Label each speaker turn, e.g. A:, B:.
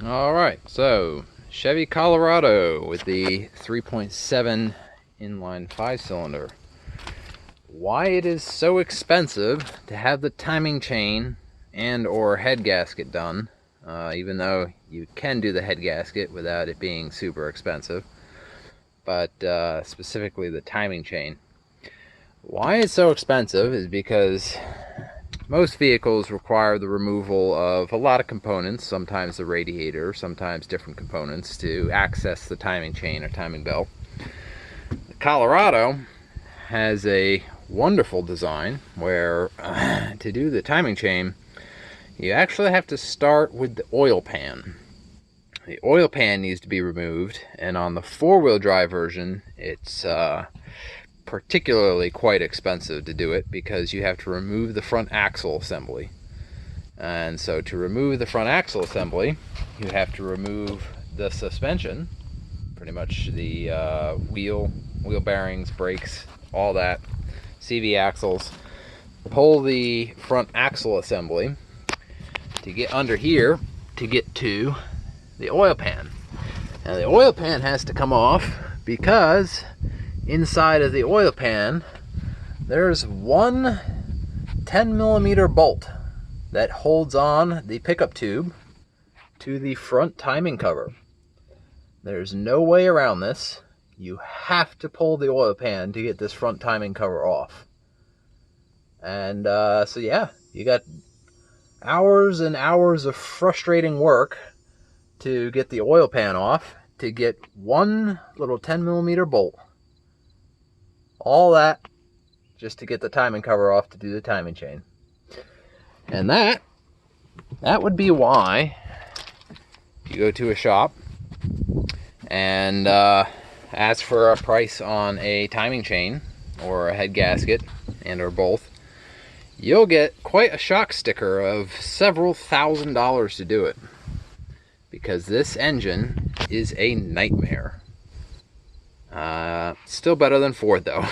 A: Alright, so Chevy Colorado with the 3.7 inline 5-cylinder. Why it is so expensive to have the timing chain and or head gasket done, even though you can do the head gasket without it being super expensive, but specifically the timing chain. Why it's so expensive is because most vehicles require the removal of a lot of components, sometimes the radiator, sometimes different components, to access the timing chain or timing belt. The Colorado has a wonderful design where to do the timing chain, you actually have to start with the oil pan. The oil pan needs to be removed, and on the four-wheel drive version, it's particularly quite expensive to do it because you have to remove the front axle assembly. And so to remove the front axle assembly, you have to remove the suspension, pretty much the wheel bearings, brakes, all that, CV axles, pull the front axle assembly to get under here to get to the oil pan. Now the oil pan has to come off because inside of the oil pan there's one 10mm bolt that holds on the pickup tube to the front timing cover. There's no way around this. You have to pull the oil pan to get this front timing cover off. And so yeah, you got hours and hours of frustrating work to get the oil pan off, to get one little 10mm bolt. All that just to get the timing cover off to do the timing chain. And that would be why you go to a shop and ask for a price on a timing chain or a head gasket and or both. You'll get quite a shock sticker of several $1,000s to do it, because this engine is a nightmare. Still better than Ford though.